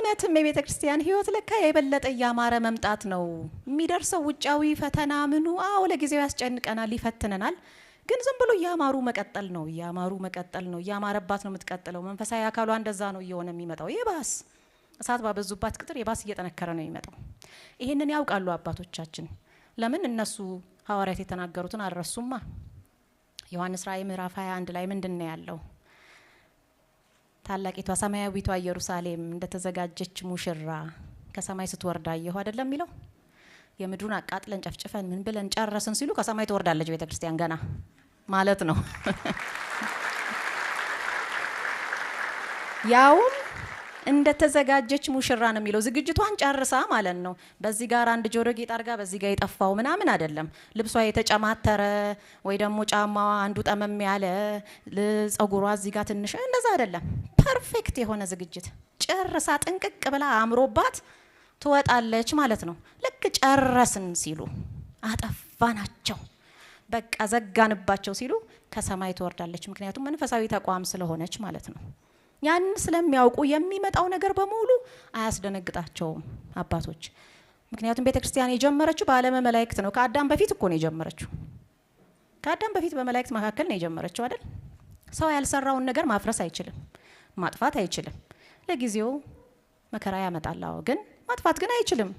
እውነትም የቤተክርስቲያን ህይወት ለካ የበለጠ ያማረ መምጣት ነው የሚደርሰው። ውጫዊ ፈተና ምኑ አዎ ለጊዜው ያስጨንቀናል፣ ይፈትነናል። ግን ዝም ብሎ ያማሩ መቀጠል ነው፣ ያማሩ መቀጠል ነው፣ ያማረባት ነው የምትቀጥለው። መንፈሳዊ አካሏ እንደዛ ነው እየሆነ የሚመጣው። የባስ እሳት ባበዙባት ቁጥር የባስ እየጠነከረ ነው የሚመጣው። ይሄንን ያውቃሉ አባቶቻችን። ለምን እነሱ ሐዋርያት የተናገሩትን አልረሱማ። ዮሐንስ ራእይ ምዕራፍ 21 ላይ ምንድነው ያለው? ታላቂቷ ሰማያዊቷ ኢየሩሳሌም እንደተዘጋጀች ሙሽራ ከሰማይ ስትወርድ አየሁ አይደለም የሚለው? የምድሩን አቃጥለን ጨፍጭፈን ምን ብለን ጨረስን ሲሉ ከሰማይ ትወርዳለች ቤተክርስቲያን ገና ማለት ነው። ያውም እንደተዘጋጀች ሙሽራ ነው የሚለው። ዝግጅቷን ጨርሳ ማለት ነው። በዚህ ጋር አንድ ጆሮ ጌጥ አድርጋ በዚህ ጋር የጠፋው ምናምን አይደለም። ልብሷ የተጨማተረ ወይ ደግሞ ጫማዋ አንዱ ጠመም ያለ፣ ጸጉሯ እዚህ ጋር ትንሽ እንደዛ አይደለም። ፐርፌክት የሆነ ዝግጅት ጨርሳ ጥንቅቅ ብላ አምሮባት ትወጣለች ማለት ነው። ልክ ጨረስን ሲሉ አጠፋናቸው፣ በቃ ዘጋንባቸው ሲሉ ከሰማይ ትወርዳለች። ምክንያቱም መንፈሳዊ ተቋም ስለሆነች ማለት ነው። ያን ስለሚያውቁ የሚመጣው ነገር በሙሉ አያስደነግጣቸውም አባቶች። ምክንያቱም ቤተክርስቲያን የጀመረችው በዓለመ መላእክት ነው። ከአዳም በፊት እኮ ነው የጀመረችው። ከአዳም በፊት በመላእክት መካከል ነው የጀመረችው አይደል? ሰው ያልሰራውን ነገር ማፍረስ አይችልም፣ ማጥፋት አይችልም። ለጊዜው መከራ ያመጣል፣ ግን ማጥፋት ግን አይችልም።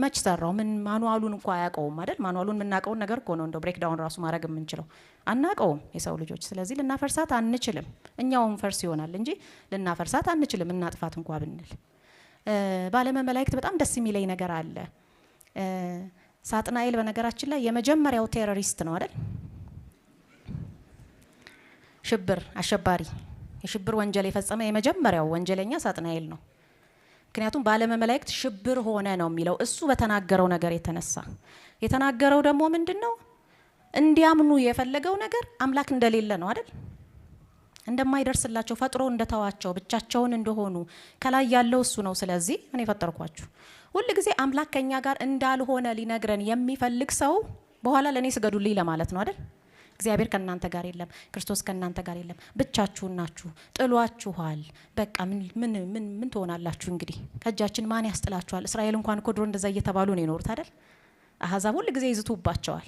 መች ሰራው? ምን ማኑዋሉን እንኳን አያውቀውም አይደል? ማኑዋሉን የምናውቀውን ነገር እኮ ነው እንደው ብሬክ ዳውን ራሱ ማድረግ የምንችለው አናውቀውም የሰው ልጆች። ስለዚህ ልናፈርሳት አንችልም። እኛውም ፈርስ ይሆናል እንጂ ልናፈርሳት አንችልም፣ እናጥፋት እንኳን ብንል። በዓለመ መላእክት በጣም ደስ የሚለኝ ነገር አለ። ሳጥናኤል በነገራችን ላይ የመጀመሪያው ቴሮሪስት ነው አይደል? ሽብር አሸባሪ፣ የሽብር ወንጀል የፈጸመ የመጀመሪያው ወንጀለኛ ሳጥናኤል ነው። ምክንያቱም በዓለመ መላእክት ሽብር ሆነ ነው የሚለው እሱ በተናገረው ነገር የተነሳ። የተናገረው ደግሞ ምንድነው? እንዲያምኑ የፈለገው ነገር አምላክ እንደሌለ ነው አይደል? እንደማይደርስላቸው ፈጥሮ እንደተዋቸው ብቻቸውን እንደሆኑ ከላይ ያለው እሱ ነው። ስለዚህ እኔ ፈጠርኳችሁ። ሁሉ ጊዜ አምላክ ከኛ ጋር እንዳልሆነ ሊነግረን የሚፈልግ ሰው በኋላ ለኔ ስገዱልኝ ለማለት ነው አይደል? እግዚአብሔር ከናንተ ጋር የለም፣ ክርስቶስ ከናንተ ጋር የለም፣ ብቻችሁን ናችሁ፣ ጥሏችኋል። በቃ ምን ትሆናላችሁ እንግዲህ? ከእጃችን ማን ያስጥላችኋል? እስራኤል እንኳን እኮ ድሮ እንደዛ እየተባሉ ነው የኖሩት አይደል? አህዛብ ሁሉ ጊዜ ይዝቱባቸዋል።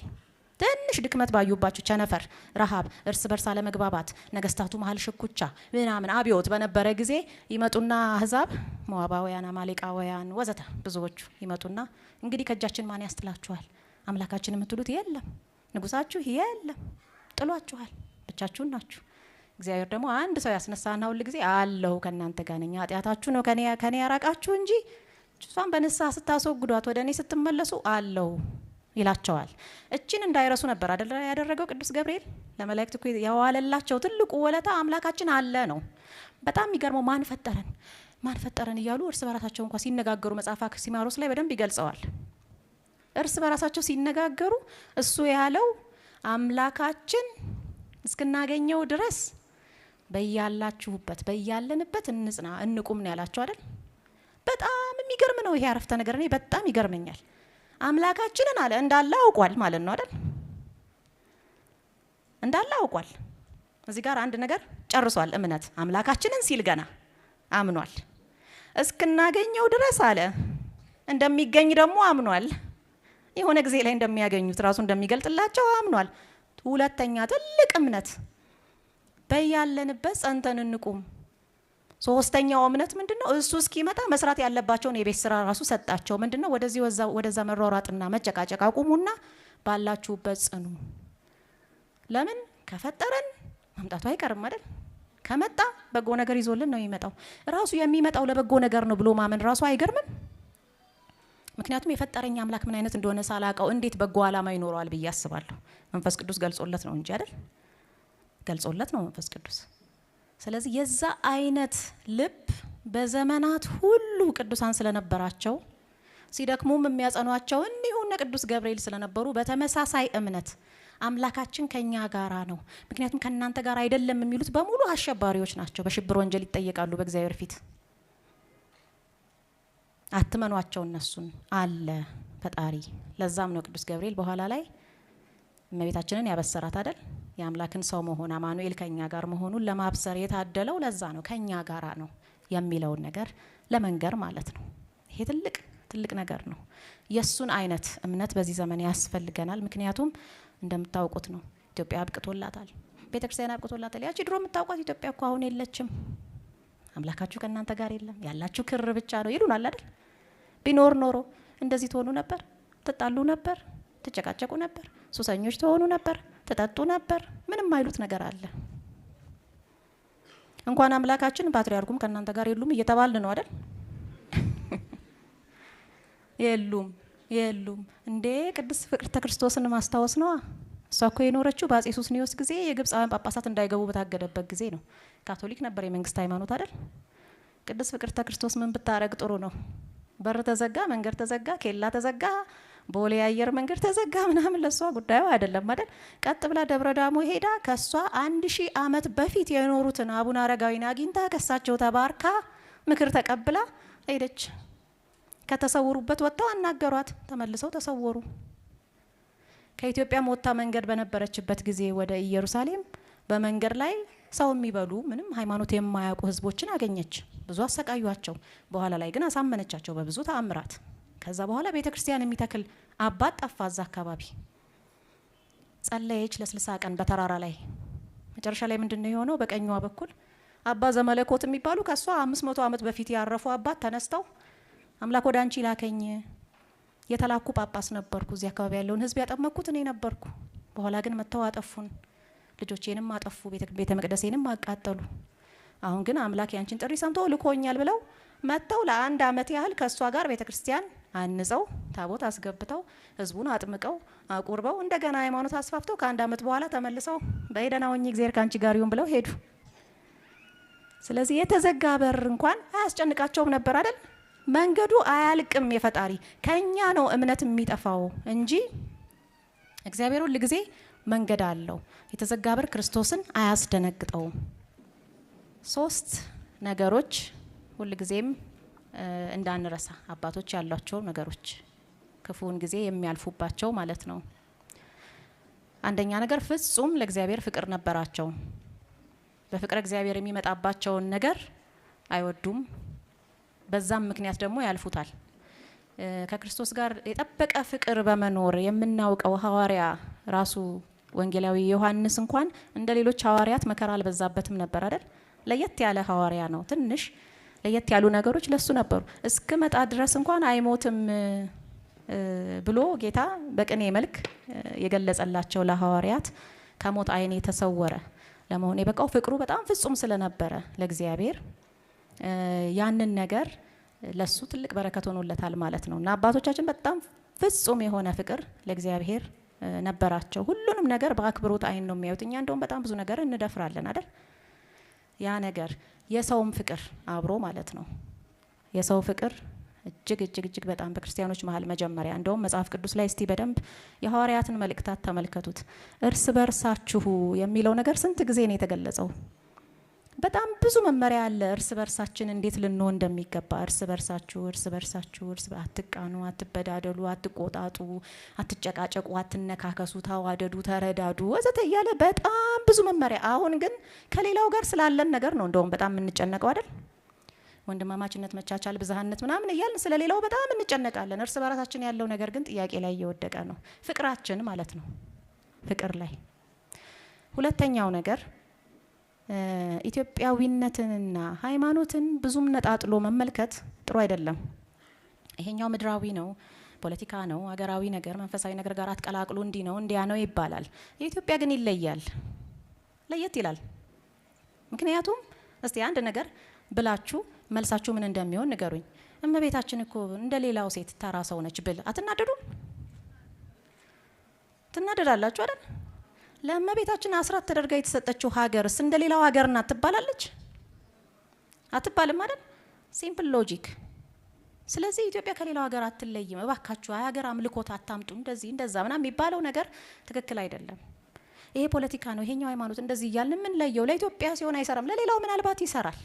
ትንሽ ድክመት ባዩባቸው፣ ቸነፈር፣ ረሃብ፣ እርስ በርስ አለመግባባት፣ ነገስታቱ መሀል ሽኩቻ ምናምን አብዮት በነበረ ጊዜ ይመጡና አህዛብ፣ ሞዓባውያን፣ አማሌቃውያን ወዘተ ብዙዎቹ ይመጡና እንግዲህ ከእጃችን ማን ያስጥላችኋል? አምላካችን የምትሉት የለም፣ ንጉሳችሁ የለም፣ ጥሏችኋል፣ ብቻችሁን ናችሁ። እግዚአብሔር ደግሞ አንድ ሰው ያስነሳና ሁሉ ጊዜ አለሁ ከናንተ ጋር ነኝ፣ ኃጢአታችሁ ነው ከኔ ያራቃችሁ እንጂ እሷን በንስሐ ስታስወግዷት ወደ እኔ ስትመለሱ አለሁ ይላቸዋል። እቺን እንዳይረሱ ነበር አይደል ያደረገው ቅዱስ ገብርኤል ለመላእክት እኮ ያዋለላቸው ትልቁ ወለታ አምላካችን አለ ነው። በጣም የሚገርመው ማን ፈጠረን እያሉ እርስ በራሳቸው እንኳን ሲነጋገሩ መጽሐፈ አክሲማሮስ ላይ በደንብ ይገልጸዋል። እርስ በራሳቸው ሲነጋገሩ እሱ ያለው አምላካችን እስክናገኘው ድረስ በያላችሁበት በያለንበት እንጽና እንቁም ነው ያላቸው አይደል? በጣም የሚገርም ነው ይሄ አረፍተ ነገር። እኔ በጣም ይገርመኛል። አምላካችንን አለ እንዳለ አውቋል ማለት ነው አይደል? እንዳለ አውቋል። እዚህ ጋር አንድ ነገር ጨርሷል። እምነት አምላካችንን ሲል ገና አምኗል። እስክናገኘው ድረስ አለ እንደሚገኝ ደግሞ አምኗል። የሆነ ጊዜ ላይ እንደሚያገኙት ራሱ እንደሚገልጥላቸው አምኗል። ሁለተኛ ትልቅ እምነት በያለንበት ጸንተን እንቁም። ሶስተኛው እምነት ምንድነው? እሱ እስኪመጣ መስራት ያለባቸውን የቤት ስራ ራሱ ሰጣቸው። ምንድነው? ወደዛ መሯሯጥና መጨቃጨቅ አቁሙና ባላችሁበት ጽኑ። ለምን? ከፈጠረን መምጣቱ አይቀርም አይደል? ከመጣ በጎ ነገር ይዞልን ነው የሚመጣው። ራሱ የሚመጣው ለበጎ ነገር ነው ብሎ ማመን ራሱ አይገርምም? ምክንያቱም የፈጠረኝ አምላክ ምን አይነት እንደሆነ ሳላቀው እንዴት በጎ ዓላማ ይኖረዋል ብዬ አስባለሁ። መንፈስ ቅዱስ ገልጾለት ነው እንጂ አይደል? ገልጾለት ነው መንፈስ ቅዱስ። ስለዚህ የዛ አይነት ልብ በዘመናት ሁሉ ቅዱሳን ስለነበራቸው ሲደክሙም የሚያጸኗቸው እንዲሁና ቅዱስ ገብርኤል ስለነበሩ በተመሳሳይ እምነት አምላካችን ከኛ ጋራ ነው። ምክንያቱም ከናንተ ጋር አይደለም የሚሉት በሙሉ አሸባሪዎች ናቸው። በሽብር ወንጀል ይጠየቃሉ በእግዚአብሔር ፊት። አትመኗቸው እነሱን አለ ፈጣሪ። ለዛም ነው ቅዱስ ገብርኤል በኋላ ላይ እመቤታችንን ያበሰራት አይደል? የአምላክን ሰው መሆን አማኑኤል ከኛ ጋር መሆኑን ለማብሰር የታደለው ለዛ ነው። ከኛ ጋራ ነው የሚለውን ነገር ለመንገር ማለት ነው። ይሄ ትልቅ ነገር ነው። የሱን አይነት እምነት በዚህ ዘመን ያስፈልገናል። ምክንያቱም እንደምታውቁት ነው ኢትዮጵያ አብቅቶላታል፣ ቤተክርስቲያን አብቅቶላታል። ያቺ ድሮ የምታውቋት ኢትዮጵያ እኮ አሁን የለችም። አምላካችሁ ከእናንተ ጋር የለም፣ ያላችሁ ክር ብቻ ነው ይሉናል አይደል? ቢኖር ኖሮ እንደዚህ ትሆኑ ነበር፣ ትጣሉ ነበር፣ ትጨቃጨቁ ነበር፣ ሱሰኞች ትሆኑ ነበር፣ ትጠጡ ነበር። ምንም አይሉት ነገር አለ። እንኳን አምላካችን ፓትርያርኩም ከእናንተ ጋር የሉም እየተባልን ነው አይደል? የሉም እንዴ! ቅድስት ፍቅርተ ክርስቶስን ማስታወስ ነዋ። እሷ እኮ የኖረችው በአጼ ሱስንዮስ ጊዜ የግብፃውያን ጳጳሳት እንዳይገቡ በታገደበት ጊዜ ነው። ካቶሊክ ነበር የመንግስት ሃይማኖት አይደል? ቅድስት ፍቅርተ ክርስቶስ ምን ብታረግ ጥሩ ነው? በር ተዘጋ፣ መንገድ ተዘጋ፣ ኬላ ተዘጋ፣ ቦሌ አየር መንገድ ተዘጋ ምናምን ለሷ ጉዳዩ አይደለም አይደል? ቀጥ ብላ ደብረ ዳሞ ሄዳ ከሷ 1000 ዓመት በፊት የኖሩትን አቡነ አረጋዊን አግኝታ ከሳቸው ተባርካ ምክር ተቀብላ ሄደች። ከተሰወሩበት ወጥተው አናገሯት፣ ተመልሰው ተሰወሩ። ከኢትዮጵያ ሞታ መንገድ በነበረችበት ጊዜ ወደ ኢየሩሳሌም በመንገድ ላይ ሰው የሚበሉ ምንም ሃይማኖት የማያውቁ ህዝቦችን አገኘች። ብዙ አሰቃዩቸው። በኋላ ላይ ግን አሳመነቻቸው በብዙ ተአምራት። ከዛ በኋላ ቤተክርስቲያን የሚተክል አባት ጠፋ እዛ አካባቢ። ጸለየች ለ60 ቀን በተራራ ላይ። መጨረሻ ላይ ምንድነው የሆነው? በቀኝዋ በኩል አባ ዘመለኮት የሚባሉ ከሷ 500 ዓመት በፊት ያረፉ አባት ተነስተው አምላክ ወደ አንቺ ላከኝ፣ የተላኩ ጳጳስ ነበርኩ፣ እዚህ አካባቢ ያለውን ህዝብ ያጠመኩት እኔ ነበርኩ። በኋላ ግን መተው አጠፉን፣ ልጆቼንም አጠፉ፣ ቤተ መቅደሴንም አቃጠሉ። አሁን ግን አምላክ ያንቺን ጥሪ ሰምቶ ልኮኛል ብለው መተው ለ1 ዓመት ያህል ከሷ ጋር ቤተክርስቲያን አንጸው ታቦት አስገብተው ህዝቡን አጥምቀው አቁርበው እንደገና ሃይማኖት አስፋፍተው ከ1 ዓመት በኋላ ተመልሰው በይደና ወኝ እግዚአብሔር ካንቺ ጋር ይሁን ብለው ሄዱ። ስለዚህ የተዘጋ በር እንኳን አያስጨንቃቸውም ነበር አይደል? መንገዱ አያልቅም። የፈጣሪ ከኛ ነው እምነት የሚጠፋው እንጂ እግዚአብሔር ሁሉ ጊዜ መንገድ አለው። የተዘጋ በር ክርስቶስን አያስደነግጠውም። 3 ነገሮች ሁሉ ጊዜም እንዳንረሳ አባቶች ያሏቸው ነገሮች ክፉን ጊዜ የሚያልፉባቸው ማለት ነው። አንደኛ ነገር ፍጹም ለእግዚአብሔር ፍቅር ነበራቸው። በፍቅረ እግዚአብሔር የሚመጣባቸውን ነገር አይወዱም። በዛም ምክንያት ደግሞ ያልፉታል። ከክርስቶስ ጋር የጠበቀ ፍቅር በመኖር የምናውቀው ሐዋርያ ራሱ ወንጌላዊ ዮሐንስ እንኳን እንደ ሌሎች ሐዋርያት መከራ አልበዛበትም ነበር አይደል? ለየት ያለ ሐዋርያ ነው። ትንሽ ለየት ያሉ ነገሮች ለሱ ነበሩ። እስከመጣ ድረስ እንኳን አይሞትም ብሎ ጌታ በቅኔ መልክ የገለጸላቸው ለሐዋርያት ከሞት ዓይን የተሰወረ ለመሆን የበቃው ፍቅሩ በጣም ፍጹም ስለነበረ ለእግዚአብሔር ያንን ነገር ለሱ ትልቅ በረከት ሆኖለታል ማለት ነው። እና አባቶቻችን በጣም ፍጹም የሆነ ፍቅር ለእግዚአብሔር ነበራቸው። ሁሉንም ነገር በአክብሮት ዓይን ነው የሚያዩት። እኛ እንደውም በጣም ብዙ ነገር እንደፍራለን አይደል? ያ ነገር የሰውም ፍቅር አብሮ ማለት ነው። የሰው ፍቅር እጅግ በጣም በክርስቲያኖች መሀል መጀመሪያ እንደውም መጽሐፍ ቅዱስ ላይ እስቲ በደንብ የሐዋርያትን መልእክታት ተመልከቱት። እርስ በርሳችሁ የሚለው ነገር ስንት ጊዜ ነው የተገለጸው? በጣም ብዙ መመሪያ አለ። እርስ በርሳችን እንዴት ልንሆን እንደሚገባ እርስ በርሳችሁ አትቃኑ፣ አትበዳደሉ፣ አትቆጣጡ፣ አትጨቃጨቁ፣ አትነካከሱ፣ ተዋደዱ፣ ተረዳዱ ወዘተ እያለ በጣም ብዙ መመሪያ። አሁን ግን ከሌላው ጋር ስላለን ነገር ነው እንደውም በጣም የምንጨነቀው አይደል? ወንድማማችነት፣ መቻቻል፣ ብዝሃነት ምናምን እያልን ስለሌላው በጣም እንጨነቃለን። እርስ በራሳችን ያለው ነገር ግን ጥያቄ ላይ እየወደቀ ነው። ፍቅራችን ማለት ነው። ፍቅር ላይ ሁለተኛው ነገር ኢትዮጵያዊነትንና ሃይማኖትን ብዙም ነጣጥሎ መመልከት ጥሩ አይደለም። ይሄኛው ምድራዊ ነው፣ ፖለቲካ ነው፣ ሀገራዊ ነገር መንፈሳዊ ነገር ጋር አትቀላቅሉ፣ እንዲህ ነው እንዲያ ነው ይባላል። የኢትዮጵያ ግን ይለያል፣ ለየት ይላል። ምክንያቱም እስቲ አንድ ነገር ብላችሁ መልሳችሁ ምን እንደሚሆን ንገሩኝ። እመቤታችን እኮ እንደ ሌላው ሴት ተራ ሰው ነች ብል አትናደዱ? ትናደዳላችሁ አይደል? ለእመቤታችን አስራት ተደርጋ የተሰጠችው ሀገርስ እንደ ሌላው ሀገር ናት ትባላለች? አትባልም አይደል? ሲምፕል ሎጂክ። ስለዚህ ኢትዮጵያ ከሌላው ሀገር አትለይም። እባካችሁ ሀገር አምልኮት አታምጡ፣ እንደዚህ እንደዛ ምናምን የሚባለው ነገር ትክክል አይደለም። ይሄ ፖለቲካ ነው፣ ይሄኛው ሃይማኖት እንደዚህ እያልን ምን ለየው? ለኢትዮጵያ ሲሆን አይሰራም፣ ለሌላው ምናልባት ይሰራል።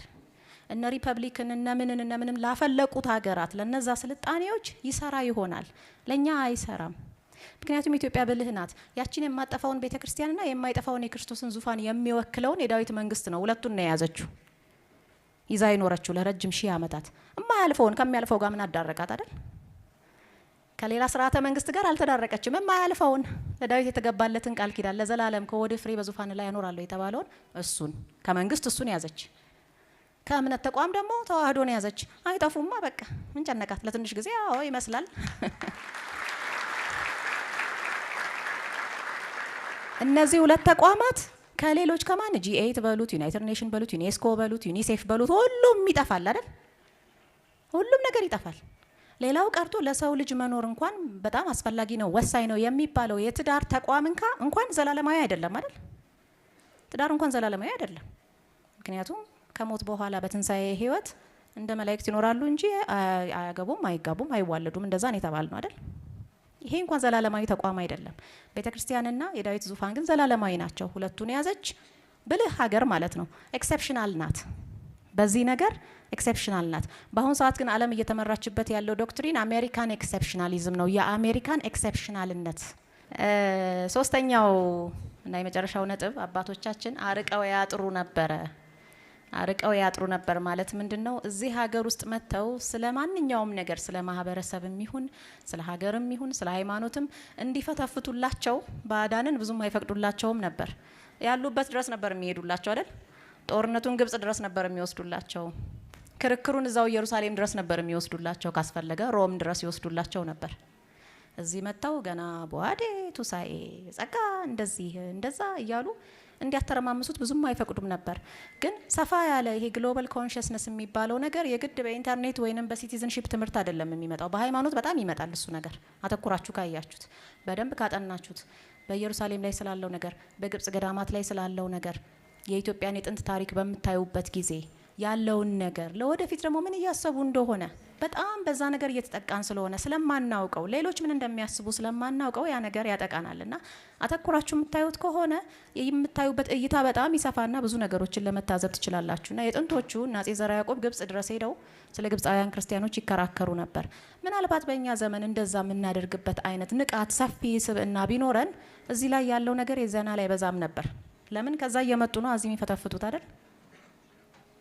እነ ሪፐብሊክን እነ ምንም ላፈለቁት ሀገራት ለነዛ ስልጣኔዎች ይሰራ ይሆናል፣ ለኛ አይሰራም። ምክንያቱም ኢትዮጵያ ብልህ ናት። ያቺን የማጠፋውን ቤተክርስቲያንና የማይጠፋውን የክርስቶስን ዙፋን የሚወክለውን የዳዊት መንግስት ነው፣ ሁለቱን ነው የያዘችው። ይዛ ይኖረችው ለረጅም ሺህ ዓመታት የማያልፈውን ከሚያልፈው ጋር ምን አዳረቃት አይደል? ከሌላ ስርዓተ መንግስት ጋር አልተዳረቀችም። የማያልፈውን ለዳዊት የተገባለትን ቃል ኪዳን ለዘላለም ከወደ ፍሬ በዙፋን ላይ ያኖራለሁ የተባለውን እሱን ከመንግስት እሱን ያዘች። ከእምነት ተቋም ደግሞ ተዋህዶን ያዘች። አይጠፉማ በቃ ምን ጨነቃት? ለትንሽ ጊዜ አዎ ይመስላል። እነዚህ ሁለት ተቋማት ከሌሎች ከማን G8 በሉት ዩናይትድ ኔሽን በሉት ዩኔስኮ በሉት ዩኒሴፍ በሉት ሁሉም ይጠፋል አይደል? ሁሉም ነገር ይጠፋል። ሌላው ቀርቶ ለሰው ልጅ መኖር እንኳን በጣም አስፈላጊ ነው ወሳኝ ነው የሚባለው የትዳር ተቋም እንኳን ዘላለማዊ አይደለም አይደል? ትዳር እንኳን ዘላለማዊ አይደለም። ምክንያቱም ከሞት በኋላ በትንሳኤ ህይወት እንደ መላእክት ይኖራሉ እንጂ አያገቡም፣ አይጋቡም፣ አይዋለዱም። እንደዛ ነው የተባልነው አይደል? ይሄ እንኳን ዘላለማዊ ተቋም አይደለም። ቤተክርስቲያንና የዳዊት ዙፋን ግን ዘላለማዊ ናቸው። ሁለቱን ያዘች ብልህ ሀገር ማለት ነው። ኤክሰፕሽናል ናት። በዚህ ነገር ኤክሰፕሽናል ናት። በአሁኑ ሰዓት ግን ዓለም እየተመራችበት ያለው ዶክትሪን አሜሪካን ኤክሰፕሽናሊዝም ነው። የአሜሪካን ኤክሰፕሽናልነት። ሶስተኛው እና የመጨረሻው ነጥብ አባቶቻችን አርቀው ያጥሩ ነበረ። አርቀው ያጥሩ ነበር ማለት ምንድነው? እዚህ ሀገር ውስጥ መተው ስለ ማንኛውም ነገር ስለ ማህበረሰብም ይሁን ስለ ሀገርም ይሁን ስለ ሃይማኖትም እንዲፈተፍቱላቸው ባዳንን ብዙም አይፈቅዱላቸውም ነበር። ያሉበት ድረስ ነበር የሚሄዱላቸው አይደል? ጦርነቱን ግብጽ ድረስ ነበር የሚወስዱላቸው። ክርክሩን እዛው ኢየሩሳሌም ድረስ ነበር የሚወስዱላቸው። ካስፈለገ ሮም ድረስ ይወስዱላቸው ነበር። እዚህ መተው ገና በዋዴ ቱሳኤ ጸጋ እንደዚህ እንደዛ እያሉ እንዲያተረማምሱት ብዙም አይፈቅዱም ነበር። ግን ሰፋ ያለ ይሄ ግሎባል ኮንሽስነስ የሚባለው ነገር የግድ በኢንተርኔት ወይንም በሲቲዝንሺፕ ትምህርት አይደለም የሚመጣው። በሃይማኖት በጣም ይመጣል እሱ ነገር። አተኩራችሁ ካያችሁት፣ በደንብ ካጠናችሁት፣ በኢየሩሳሌም ላይ ስላለው ነገር፣ በግብጽ ገዳማት ላይ ስላለው ነገር፣ የኢትዮጵያን የጥንት ታሪክ በምታዩበት ጊዜ ያለውን ነገር ለወደፊት ደግሞ ምን እያሰቡ እንደሆነ በጣም በዛ ነገር እየተጠቃን ስለሆነ ስለማናውቀው ሌሎች ምን እንደሚያስቡ ስለማናውቀው ያ ነገር ያጠቃናልና አተኩራችሁ የምታዩት ከሆነ የምታዩበት እይታ በጣም ይሰፋና ብዙ ነገሮችን ለመታዘብ ትችላላችሁና የጥንቶቹ አፄ ዘርዓ ያዕቆብ ግብጽ ድረስ ሄደው ስለ ግብጻውያን ክርስቲያኖች ይከራከሩ ነበር። ምናልባት በእኛ ዘመን እንደዛ የምናደርግበት አይነት ንቃት ሰፊ ስብዕና ቢኖረን እዚህ ላይ ያለው ነገር የዘና ላይ በዛም ነበር። ለምን ከዛ እየመጡ ነው አዚም ይፈተፍቱት አይደል?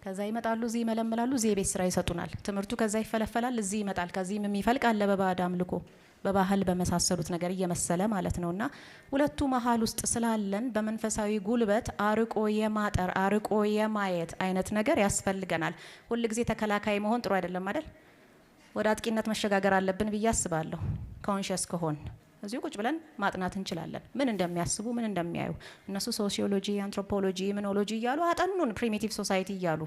ከዛ ይመጣሉ፣ እዚህ ይመለምላሉ፣ እዚህ የቤት ስራ ይሰጡናል። ትምህርቱ ከዛ ይፈለፈላል፣ እዚህ ይመጣል። ከዚህም የሚፈልቅ አለ በባዕድ አምልኮ በባህል በመሳሰሉት ነገር እየመሰለ ማለት ነውና ሁለቱ መሀል ውስጥ ስላለን በመንፈሳዊ ጉልበት አርቆ የማጠር አርቆ የማየት አይነት ነገር ያስፈልገናል። ሁል ጊዜ ተከላካይ መሆን ጥሩ አይደለም አይደል? ወደ አጥቂነት መሸጋገር አለብን ብዬ አስባለሁ። ኮንሺየስ ከሆን እዚሁ ቁጭ ብለን ማጥናት እንችላለን። ምን እንደሚያስቡ ምን እንደሚያዩ እነሱ ሶሲዮሎጂ፣ አንትሮፖሎጂ፣ ኢሚኖሎጂ እያሉ አጠኑን ፕሪሚቲቭ ሶሳይቲ እያሉ።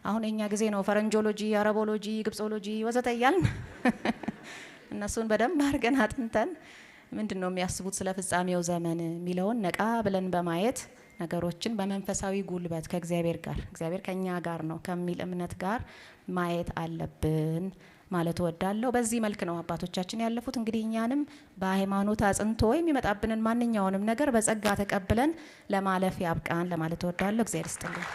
አሁን የኛ ጊዜ ነው ፈረንጆሎጂ፣ አረቦሎጂ፣ ግብጾሎጂ ወዘተ እያልን እነሱን በደንብ አድርገን አጥንተን ምንድነው የሚያስቡት ስለ ፍጻሜው ዘመን የሚለውን ነቃ ብለን በማየት ነገሮችን በመንፈሳዊ ጉልበት ከእግዚአብሔር ጋር እግዚአብሔር ከኛ ጋር ነው ከሚል እምነት ጋር ማየት አለብን ማለት ወዳለው። በዚህ መልክ ነው አባቶቻችን ያለፉት። እንግዲህ እኛንም በሃይማኖት አጽንቶ የሚመጣብንን ማንኛውንም ነገር በጸጋ ተቀብለን ለማለፍ ያብቃን ለማለት ወዳለው። እግዚአብሔር ይስጥልኝ።